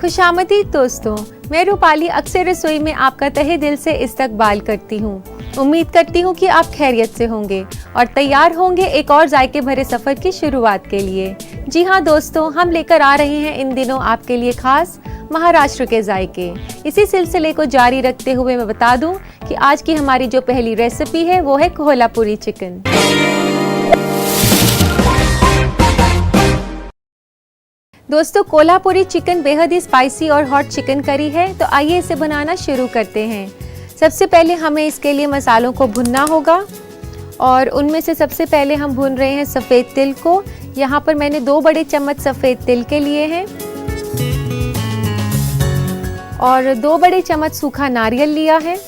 खुशामदीद दोस्तों, मैं रूपाली अक्सर रसोई में आपका तहे दिल से इस्तकबाल करती हूँ। उम्मीद करती हूँ कि आप खैरियत से होंगे और तैयार होंगे एक और जायके भरे सफ़र की शुरुआत के लिए। जी हाँ दोस्तों, हम लेकर आ रहे हैं इन दिनों आपके लिए खास महाराष्ट्र के जायके। इसी सिलसिले को जारी रखते हुए मैं बता दूं कि आज की हमारी जो पहली रेसिपी है वो है कोल्हापुरी चिकन। दोस्तों, कोल्हापुरी चिकन बेहद ही स्पाइसी और हॉट चिकन करी है, तो आइए इसे बनाना शुरू करते हैं। सबसे पहले हमें इसके लिए मसालों को भुनना होगा और उनमें से सबसे पहले हम भून रहे हैं सफ़ेद तिल को। यहाँ पर मैंने 2 बड़े चम्मच सफ़ेद तिल के लिए हैं और 2 बड़े चम्मच सूखा नारियल लिया है।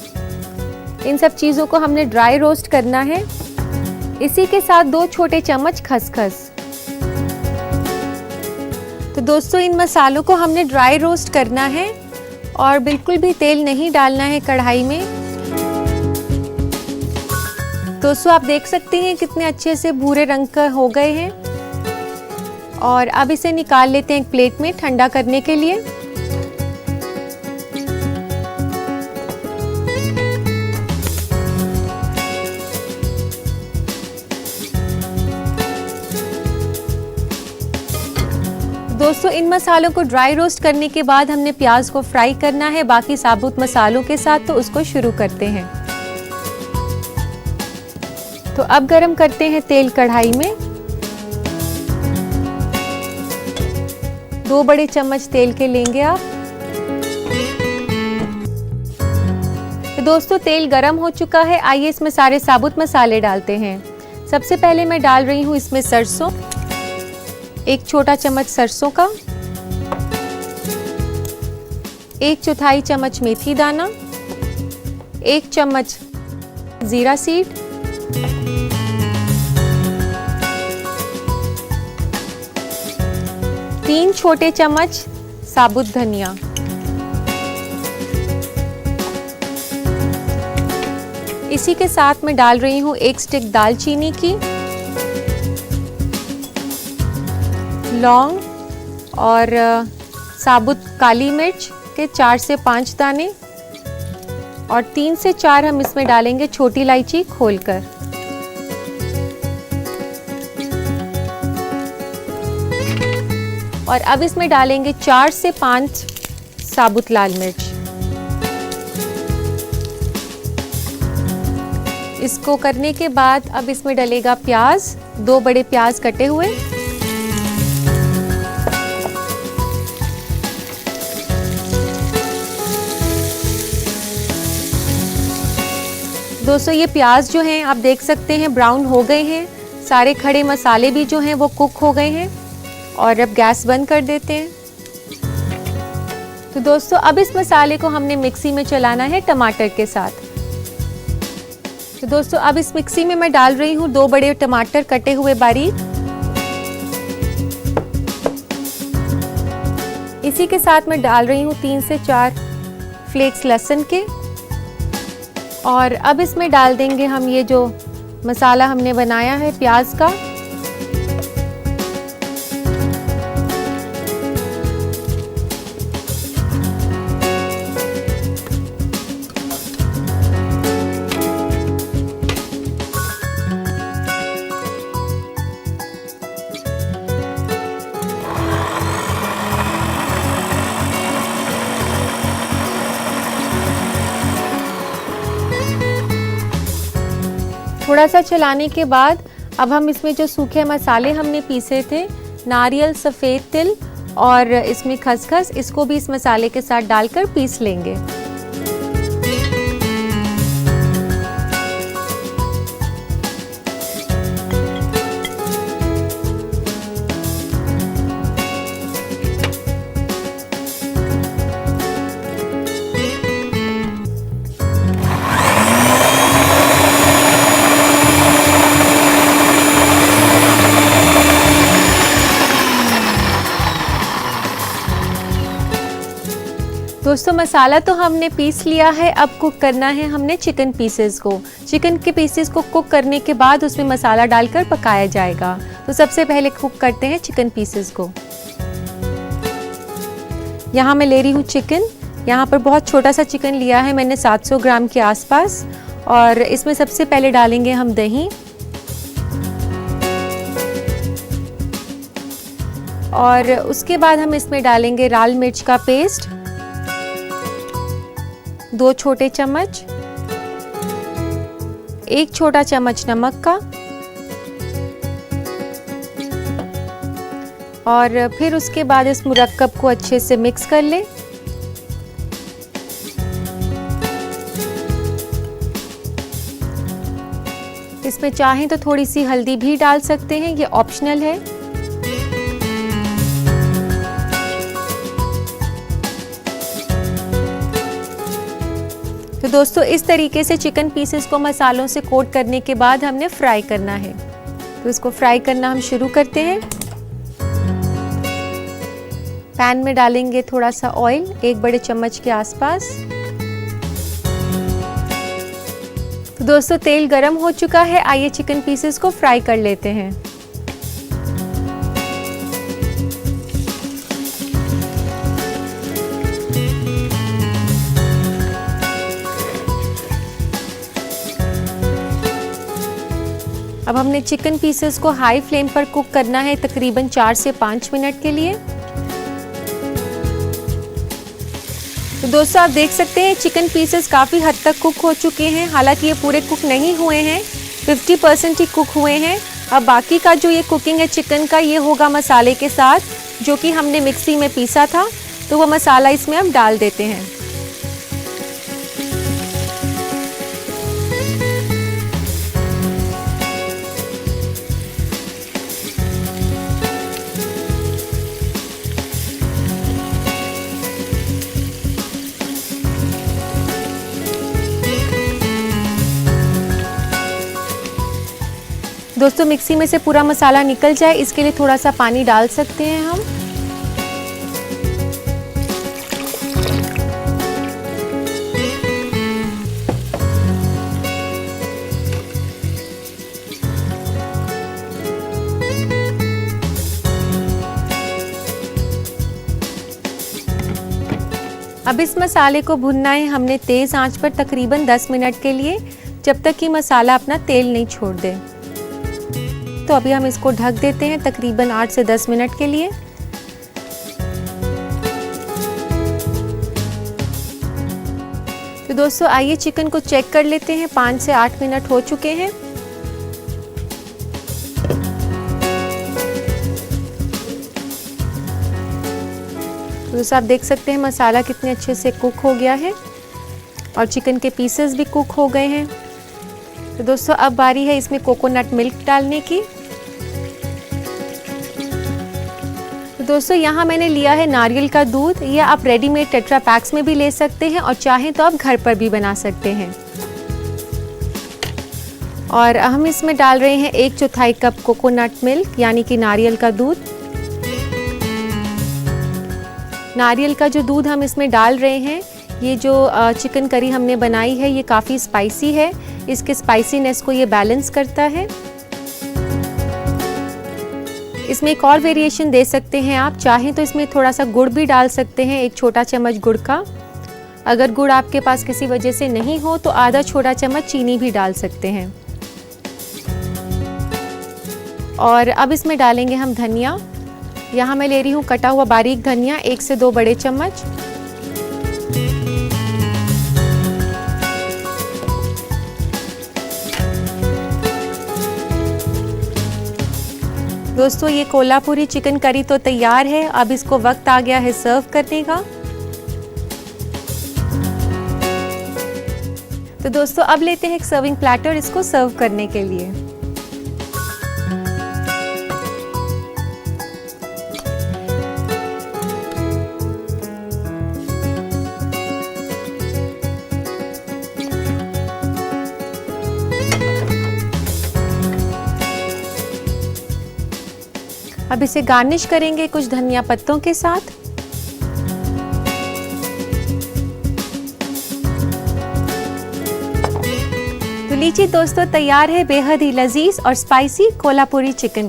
इन सब चीज़ों को हमने ड्राई रोस्ट करना है। इसी के साथ 2 छोटे चम्मच खसखस। तो दोस्तों, इन मसालों को हमने ड्राई रोस्ट करना है और बिल्कुल भी तेल नहीं डालना है कढ़ाई में। दोस्तों, आप देख सकते हैं कितने अच्छे से भूरे रंग का हो गए हैं और अब इसे निकाल लेते हैं एक प्लेट में ठंडा करने के लिए। दोस्तों, इन मसालों को ड्राई रोस्ट करने के बाद हमने प्याज को फ्राई करना है बाकी साबुत मसालों के साथ, तो उसको शुरू करते हैं। तो अब गरम करते हैं तेल कढ़ाई में। 2 बड़े चम्मच तेल के लेंगे आप। तो दोस्तों, तेल गरम हो चुका है, आइए इसमें सारे साबुत मसाले डालते हैं। सबसे पहले मैं डाल रही हूँ इसमें सरसों, 1 छोटा चम्मच सरसों का, 1/4 चम्मच मेथी दाना, 1 चम्मच जीरा सीड, 3 छोटे चम्मच साबुत धनिया, इसी के साथ मैं डाल रही हूँ 1 स्टिक दालचीनी की, लौंग और साबुत काली मिर्च के 4 से 5 दाने और 3 से 4 हम इसमें डालेंगे छोटी इलायची खोलकर। और अब इसमें डालेंगे 4 से 5 साबुत लाल मिर्च। इसको करने के बाद अब इसमें डलेगा प्याज, 2 बड़े प्याज कटे हुए। दोस्तों, ये प्याज जो हैं आप देख सकते हैं ब्राउन हो गए हैं। सारे खड़े मसाले भी जो हैं वो कुक हो गए हैं और अब गैस बंद कर देते हैं। तो दोस्तों, अब इस मसाले को हमने मिक्सी में चलाना है टमाटर के साथ। तो दोस्तों, अब इस मिक्सी में मैं डाल रही हूँ 2 बड़े टमाटर कटे हुए बारीक। इसी के साथ मैं डाल रही हूँ 3 से 4 फ्लेक्स लहसुन के और अब इसमें डाल देंगे हम ये जो मसाला हमने बनाया है प्याज का। थोड़ा सा चलाने के बाद अब हम इसमें जो सूखे मसाले हमने पीसे थे, नारियल, सफ़ेद तिल और इसमें खसखस, इसको भी इस मसाले के साथ डालकर पीस लेंगे। दोस्तों, मसाला तो हमने पीस लिया है, अब कुक करना है हमने चिकन पीसेस को। चिकन के पीसेस को कुक करने के बाद उसमें मसाला डालकर पकाया जाएगा। तो सबसे पहले कुक करते हैं चिकन पीसेस को। यहाँ मैं ले रही हूँ चिकन। यहाँ पर बहुत छोटा सा चिकन लिया है मैंने, 700 ग्राम के आसपास। और इसमें सबसे पहले डालेंगे हम दही, और उसके बाद हम इसमें डालेंगे लाल मिर्च का पेस्ट 2 छोटे चम्मच, 1 छोटा चम्मच नमक का, और फिर उसके बाद इस मुरक्कब को अच्छे से मिक्स कर लें। इसमें चाहें तो थोड़ी सी हल्दी भी डाल सकते हैं, ये ऑप्शनल है। तो दोस्तों इस तरीके से चिकन पीसेस को मसालों से कोट करने के बाद हमने फ्राई करना है। तो इसको फ्राई करना हम शुरू करते हैं। पैन में डालेंगे थोड़ा सा ऑयल, 1 बड़े चम्मच के आसपास। तो दोस्तों तेल गरम हो चुका है, आइए चिकन पीसेस को फ्राई कर लेते हैं। अब हमने चिकन पीसेस को हाई फ्लेम पर कुक करना है तकरीबन 4 से 5 मिनट के लिए। तो दोस्तों आप देख सकते हैं चिकन पीसेस काफ़ी हद तक कुक हो चुके हैं। हालांकि ये पूरे कुक नहीं हुए हैं, 50% ही कुक हुए हैं। अब बाकी का जो ये कुकिंग है चिकन का, ये होगा मसाले के साथ, जो कि हमने मिक्सी में पीसा था। तो वो मसाला इसमें हम डाल देते हैं। दोस्तों मिक्सी में से पूरा मसाला निकल जाए, इसके लिए थोड़ा सा पानी डाल सकते हैं हम। अब इस मसाले को भुनना है हमने तेज आंच पर तकरीबन 10 मिनट के लिए, जब तक कि मसाला अपना तेल नहीं छोड़ दे। तो अभी हम इसको ढक देते हैं तकरीबन 8 से 10 मिनट के लिए। तो दोस्तों आइए चिकन को चेक कर लेते हैं, 5 से 8 मिनट हो चुके हैं। तो दोस्तों आप देख सकते हैं मसाला कितने अच्छे से कुक हो गया है और चिकन के पीसेस भी कुक हो गए हैं। तो दोस्तों अब बारी है इसमें कोकोनट मिल्क डालने की। तो दोस्तों यहाँ मैंने लिया है नारियल का दूध, या आप रेडीमेड टेट्रा पैक्स में भी ले सकते हैं और चाहें तो आप घर पर भी बना सकते हैं। और हम इसमें डाल रहे हैं 1/4 कप कोकोनट मिल्क, यानी कि नारियल का दूध। नारियल का जो दूध हम इसमें डाल रहे हैं, ये जो चिकन करी हमने बनाई है ये काफ़ी स्पाइसी है, इसके स्पाइसीनेस को ये बैलेंस करता है। इसमें एक और वेरिएशन दे सकते हैं, आप चाहें तो इसमें थोड़ा सा गुड़ भी डाल सकते हैं, 1 छोटा चम्मच गुड़ का। अगर गुड़ आपके पास किसी वजह से नहीं हो तो आधा छोटा चम्मच चीनी भी डाल सकते हैं। और अब इसमें डालेंगे हम धनिया। यहाँ मैं ले रही हूँ कटा हुआ बारीक धनिया, 1 से 2 बड़े चम्मच। दोस्तों ये कोल्हापुरी चिकन करी तो तैयार है। अब इसको वक्त आ गया है सर्व करने का। तो दोस्तों अब लेते हैं एक सर्विंग प्लेटर इसको सर्व करने के लिए। अब इसे गार्निश करेंगे कुछ धनिया पत्तों के साथ। तो लीजिए दोस्तों तैयार है बेहद ही लजीज और स्पाइसी कोल्हापुरी चिकन।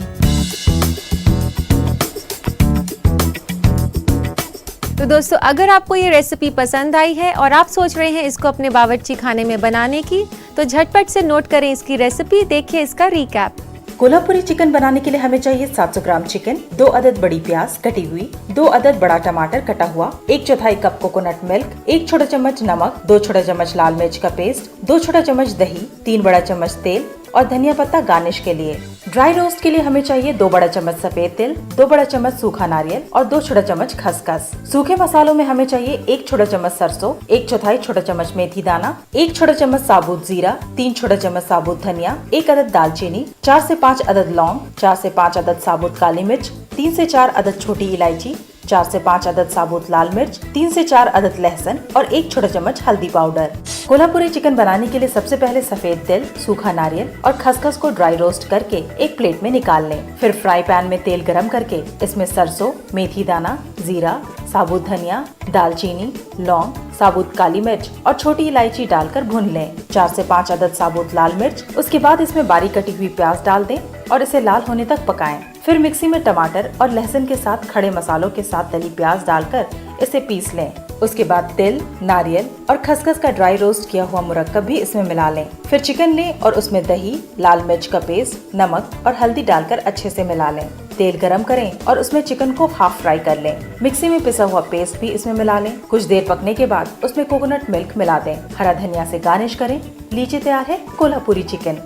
तो दोस्तों, अगर आपको ये रेसिपी पसंद आई है और आप सोच रहे हैं इसको अपने बावर्ची खाने में बनाने की, तो झटपट से नोट करें इसकी रेसिपी, देखिए इसका रिकैप। कोल्हापुरी चिकन बनाने के लिए हमें चाहिए 700 ग्राम चिकन, 2 अदद बड़ी प्याज कटी हुई, 2 अदद बड़ा टमाटर कटा हुआ, 1/4 कप कोकोनट मिल्क, 1 छोटा चम्मच नमक, 2 छोटा चम्मच लाल मिर्च का पेस्ट, 2 छोटा चम्मच दही, 3 बड़ा चम्मच तेल और धनिया पत्ता गार्निश के लिए। ड्राई रोस्ट के लिए हमें चाहिए 2 बड़ा चम्मच सफेद तिल, 2 बड़ा चम्मच सूखा नारियल और 2 छोटा चम्मच खसखस। सूखे मसालों में हमें चाहिए 1 छोटा चम्मच सरसों, 1/4 छोटा चम्मच मेथी दाना, 1 छोटा चम्मच साबुत जीरा, 3 छोटा चम्मच साबुत धनिया, 1 अदद दालचीनी, 4 से 5 अदद लौंग, 4 से 5 अदद साबुत काली मिर्च, 3 से 4 अदद छोटी इलायची, 4 से 5 अदद साबुत लाल मिर्च, 3 से 4 अदद लहसुन और 1 छोटा चम्मच हल्दी पाउडर। कोल्हापुरी चिकन बनाने के लिए सबसे पहले सफेद तिल, सूखा नारियल और खसखस को ड्राई रोस्ट करके एक प्लेट में निकाल लें। फिर फ्राई पैन में तेल गरम करके इसमें सरसों, मेथी दाना, जीरा, साबुत धनिया, दालचीनी, लौंग, साबुत काली मिर्च और छोटी इलायची डालकर भून लें। 4 से 5 अदद साबुत लाल मिर्च। उसके बाद इसमें बारीक कटी हुई प्याज डाल दें और इसे लाल होने तक पकाएं। फिर मिक्सी में टमाटर और लहसुन के साथ खड़े मसालों के साथ तली प्याज डालकर इसे पीस लें। उसके बाद तिल, नारियल और खसखस का ड्राई रोस्ट किया हुआ मुरक्कब भी इसमें मिला लें। फिर चिकन लें और उसमें दही, लाल मिर्च का पेस्ट, नमक और हल्दी डालकर अच्छे से मिला लें। तेल गरम करें और उसमें चिकन को हाफ फ्राई कर लें। मिक्सी में पिसा हुआ पेस्ट भी इसमें मिला लें। कुछ देर पकने के बाद उसमें कोकोनट मिल्क मिला दें। हरा धनिया से गार्निश करें। लीजिए तैयार है कोल्हापुरी चिकन।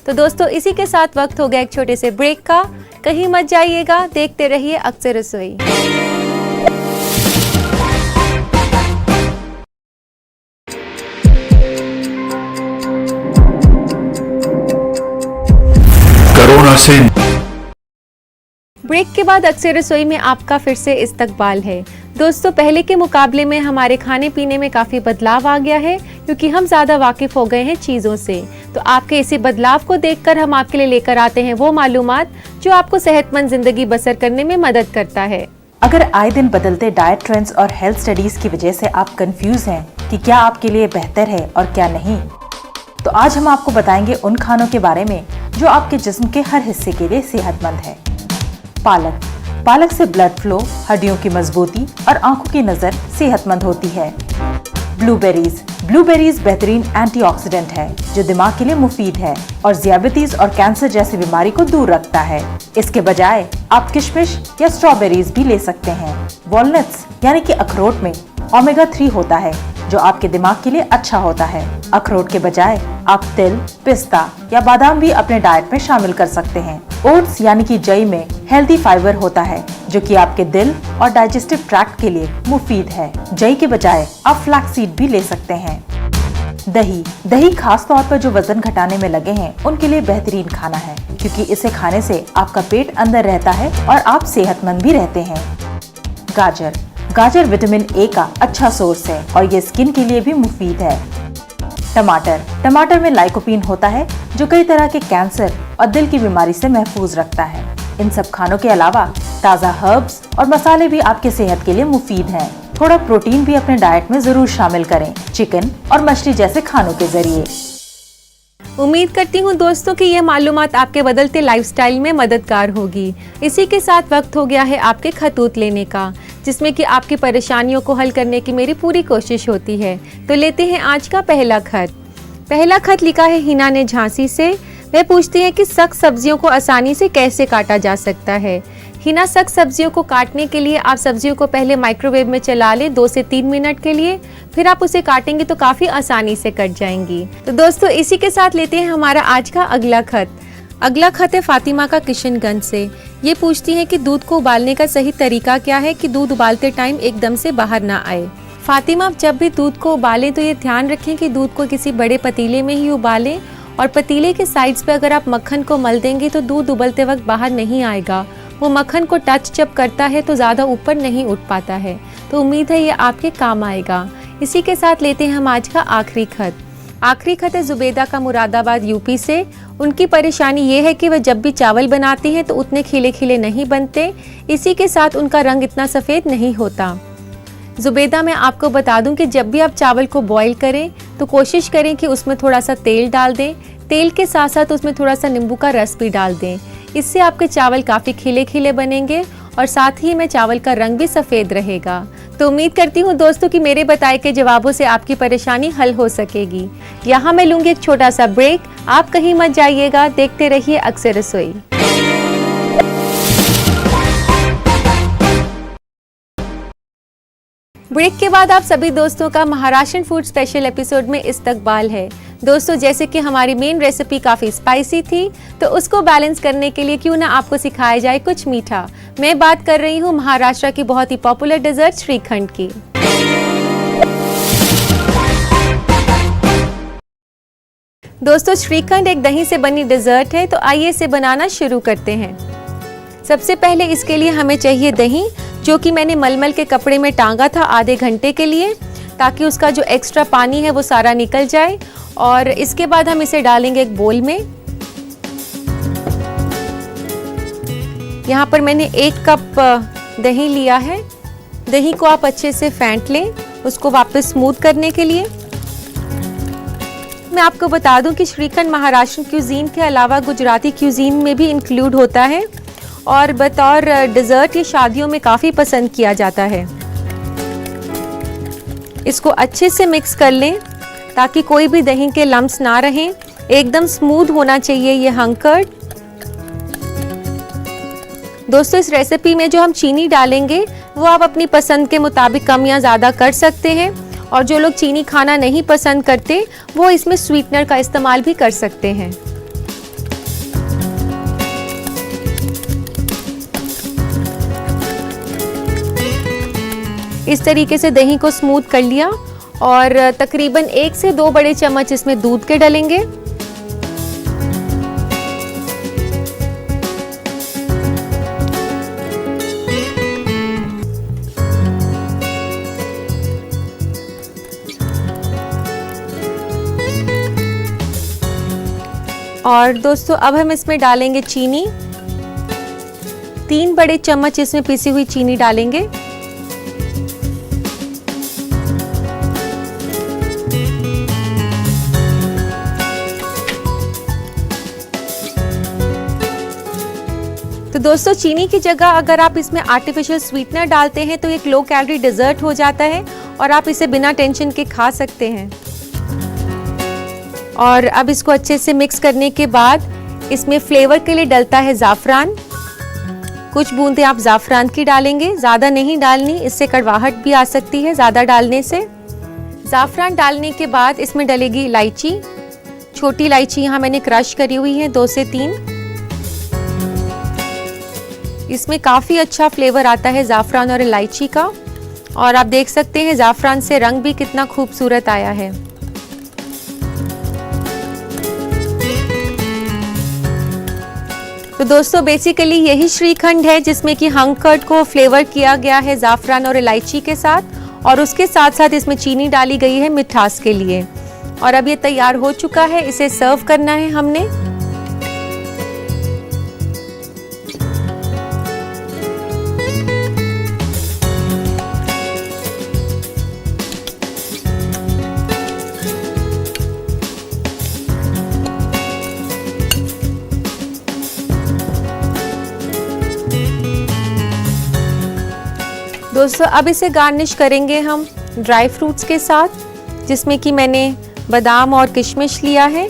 तो दोस्तों, इसी के साथ वक्त हो गया एक छोटे से ब्रेक का। कहीं मत जाइएगा, देखते रहिए अक्सर रसोई। कोरोना से ब्रेक के बाद अक्सर रसोई में आपका फिर से इस्तकबाल है। दोस्तों, पहले के मुकाबले में हमारे खाने पीने में काफ़ी बदलाव आ गया है, क्योंकि हम ज़्यादा वाकिफ़ हो गए हैं चीज़ों से। तो आपके इसी बदलाव को देखकर हम आपके लिए लेकर आते हैं वो मालूमात जो आपको सेहतमंद ज़िंदगी बसर करने में मदद करता है। अगर आए दिन बदलते डाइट ट्रेंड्स और हेल्थ स्टडीज की वजह से आप कंफ्यूज हैं कि क्या आपके लिए बेहतर है और क्या नहीं, तो आज हम आपको बताएंगे उन खानों के बारे में जो आपके जिस्म के हर हिस्से के लिए सेहतमंद है। पालक। पालक से ब्लड फ्लो, हड्डियों की मजबूती और आंखों की नजर सेहतमंद होती है। ब्लूबेरीज। ब्लूबेरीज बेहतरीन एंटीऑक्सीडेंट है जो दिमाग के लिए मुफीद है और ज़ियाबतीस और कैंसर जैसी बीमारी को दूर रखता है। इसके बजाय आप किशमिश या स्ट्रॉबेरीज भी ले सकते हैं। वॉलनट्स यानी कि अखरोट में ओमेगा 3 होता है जो आपके दिमाग के लिए अच्छा होता है। अखरोट के बजाय आप तिल, पिस्ता या बादाम भी अपने डाइट में शामिल कर सकते हैं। ओट्स यानी कि जई में हेल्दी फाइबर होता है जो कि आपके दिल और डाइजेस्टिव ट्रैक्ट के लिए मुफीद है। जई के बजाय आप फ्लैक्सीड भी ले सकते हैं। दही। दही खास तौर पर जो वजन घटाने में लगे हैं उनके लिए बेहतरीन खाना है, क्योंकि इसे खाने से आपका पेट अंदर रहता है और आप सेहतमंद भी रहते हैं। गाजर। गाजर विटामिन ए का अच्छा सोर्स है और ये स्किन के लिए भी मुफीद है। टमाटर। टमाटर में लाइकोपीन होता है जो कई तरह के कैंसर और दिल की बीमारी से महफूज रखता है। इन सब खानों के अलावा ताज़ा हर्ब्स और मसाले भी आपके सेहत के लिए मुफीद हैं। थोड़ा प्रोटीन भी अपने डाइट में जरूर शामिल करें, चिकन और मछली जैसे खानों के जरिए। उम्मीद करती हूँ दोस्तों कि ये मालूमात आपके बदलते लाइफस्टाइल में मददगार होगी। इसी के साथ वक्त हो गया है आपके खतूत लेने का, जिसमें कि आपकी परेशानियों को हल करने की मेरी पूरी कोशिश होती है। तो लेते हैं आज का पहला खत। पहला खत लिखा है हिना ने झांसी से। वह पूछती है कि सख्त सब्जियों को आसानी से कैसे काटा जा सकता है। हिना, सख्त सब्जियों को काटने के लिए आप सब्जियों को पहले माइक्रोवेव में चला लें 2 से 3 मिनट के लिए, फिर आप उसे काटेंगे तो काफ़ी आसानी से कट जाएंगी। तो दोस्तों, इसी के साथ लेते हैं हमारा आज का अगला खत। अगला खत है फातिमा का किशनगंज से। ये पूछती है कि दूध को उबालने का सही तरीका क्या है कि दूध उबालते टाइम एकदम से बाहर ना आए। फातिमा, जब भी दूध को उबालें तो ये ध्यान रखें कि दूध को किसी बड़े पतीले में ही उबालें और पतीले के साइड्स पे अगर आप मक्खन को मल देंगे तो दूध उबलते वक्त बाहर नहीं आएगा। वो मक्खन को टच जब करता है तो ज़्यादा ऊपर नहीं उठ पाता है। तो उम्मीद है ये आपके काम आएगा। इसी के साथ लेते हैं हम आज का आखिरी खत। आखिरी खत है जुबेदा का मुरादाबाद यूपी से। उनकी परेशानी ये है कि वह जब भी चावल बनाती हैं तो उतने खिले खिले नहीं बनते, इसी के साथ उनका रंग इतना सफ़ेद नहीं होता। जुबेदा, मैं आपको बता दूं कि जब भी आप चावल को बॉईल करें तो कोशिश करें कि उसमें थोड़ा सा तेल डाल दें। तेल के साथ साथ उसमें थोड़ा सा नींबू का रस भी डाल दें। इससे आपके चावल काफ़ी खिले खिले बनेंगे और साथ ही में चावल का रंग भी सफ़ेद रहेगा। तो उम्मीद करती हूँ दोस्तों कि मेरे बताए के जवाबों से आपकी परेशानी हल हो सकेगी। यहाँ मैं लूँगी एक छोटा सा ब्रेक, आप कहीं मत जाइएगा, देखते रहिए अक्सर रसोई। ब्रेक के बाद आप सभी दोस्तों का महाराष्ट्र फूड स्पेशल एपिसोड में इस्तकबाल है। दोस्तों, जैसे कि हमारी मेन रेसिपी काफ़ी स्पाइसी थी, तो उसको बैलेंस करने के लिए क्यों ना आपको सिखाया जाए कुछ मीठा। मैं बात कर रही हूँ महाराष्ट्र की बहुत ही पॉपुलर डेजर्ट श्रीखंड की। दोस्तों, श्रीखंड एक दही से बनी डेजर्ट है, तो आइए इसे बनाना शुरू करते हैं। सबसे पहले इसके लिए हमें चाहिए दही, जो कि मैंने मलमल के कपड़े में टांगा था आधे घंटे के लिए, ताकि उसका जो एक्स्ट्रा पानी है वो सारा निकल जाए। और इसके बाद हम इसे डालेंगे एक बोल में। यहाँ पर मैंने 1 कप दही लिया है। दही को आप अच्छे से फेंट लें, उसको वापस स्मूथ करने के लिए। मैं आपको बता दूं कि श्रीखंड महाराष्ट्र क्यूजीन के अलावा गुजराती क्यूजीन में भी इंक्लूड होता है और बतौर डेजर्ट ये शादियों में काफ़ी पसंद किया जाता है। इसको अच्छे से मिक्स कर लें ताकि कोई भी दही के लम्स ना रहें। एकदम स्मूथ होना चाहिए ये हंकर्ड। दोस्तों, इस रेसिपी में जो हम चीनी डालेंगे वो आप अपनी पसंद के मुताबिक कम या ज़्यादा कर सकते हैं, और जो लोग चीनी खाना नहीं पसंद करते वो इसमें स्वीटनर का इस्तेमाल भी कर सकते हैं। इस तरीके से दही को स्मूथ कर लिया और तकरीबन 1 से 2 बड़े चम्मच इसमें दूध के डालेंगे। और दोस्तों, अब हम इसमें डालेंगे चीनी। 3 बड़े चम्मच इसमें पिसी हुई चीनी डालेंगे। तो दोस्तों, चीनी की जगह अगर आप इसमें आर्टिफिशियल स्वीटनर डालते हैं तो एक लो कैलोरी डेजर्ट हो जाता है और आप इसे बिना टेंशन के खा सकते हैं। और अब इसको अच्छे से मिक्स करने के बाद इसमें फ्लेवर के लिए डलता है ज़ाफ़रान। कुछ बूंदें आप ज़ाफ़रान की डालेंगे, ज़्यादा नहीं डालनी, इससे कड़वाहट भी आ सकती है ज़्यादा डालने से। ज़ाफ़रान डालने के बाद इसमें डलेगी इलायची। छोटी इलायची यहाँ मैंने क्रश करी हुई है 2 से 3। इसमें काफ़ी अच्छा फ्लेवर आता है ज़ाफ़रान और इलायची का, और आप देख सकते हैं ज़ाफ़रान से रंग भी कितना खूबसूरत आया है। तो दोस्तों, बेसिकली यही श्रीखंड है जिसमें कि हंकर्ड को फ्लेवर किया गया है ज़ाफ़रान और इलायची के साथ, और उसके साथ साथ इसमें चीनी डाली गई है मिठास के लिए। और अब ये तैयार हो चुका है, इसे सर्व करना है हमने। दोस्तों, अब इसे गार्निश करेंगे हम ड्राई फ्रूट्स के साथ, जिसमें कि मैंने बादाम और किशमिश लिया है।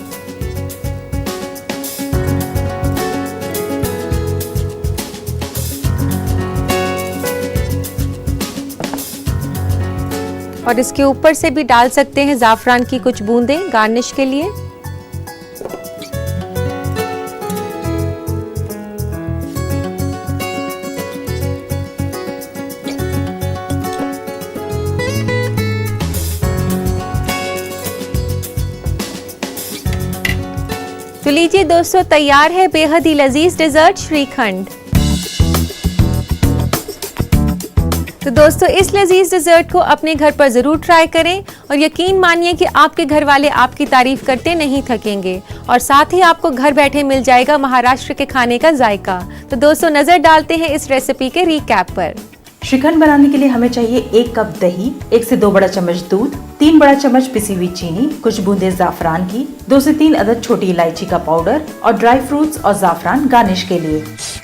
और इसके ऊपर से भी डाल सकते हैं ज़ाफ़रान की कुछ बूंदें गार्निश के लिए। तो लीजिए दोस्तों, तैयार है बेहद ही लजीज डेजर्ट श्रीखंड। तो दोस्तों, इस लजीज डेजर्ट को अपने घर पर ज़रूर ट्राई करें और यकीन मानिए कि आपके घर वाले आपकी तारीफ करते नहीं थकेंगे, और साथ ही आपको घर बैठे मिल जाएगा महाराष्ट्र के खाने का जायका। तो दोस्तों, नज़र डालते हैं इस रेसिपी के रिकैप पर। श्रीखंड बनाने के लिए हमें चाहिए 1 कप दही, 1 से 2 बड़ा चम्मच दूध, 3 बड़ा चम्मच पिसी हुई चीनी, कुछ बूंदे जाफरान की, 2 से 3 अदद छोटी इलायची का पाउडर और ड्राई फ्रूट्स और जाफरान गार्निश के लिए।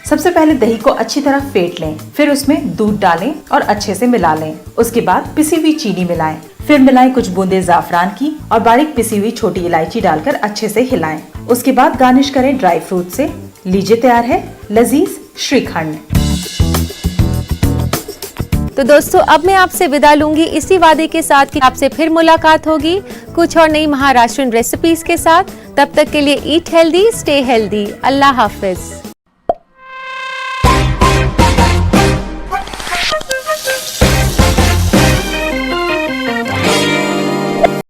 सबसे पहले दही को अच्छी तरह फेंट लें, फिर उसमें दूध डालें और अच्छे से मिला लें। उसके बाद पिसी हुई चीनी मिलाएं, फिर मिलाएं कुछ बूंदे जाफरान की और बारीक पिसी हुई छोटी इलायची डालकर अच्छे से हिलाएं। उसके बाद गार्निश करें ड्राई फ्रूट से। लीजिए तैयार है लजीज श्रीखंड। तो दोस्तों अब मैं आपसे विदा लूंगी इसी वादे के साथ कि आपसे फिर मुलाकात होगी कुछ और नई महाराष्ट्रियन रेसिपीज के साथ। तब तक के लिए ईट हेल्दी, स्टे हेल्दी। अल्लाह हाफिज।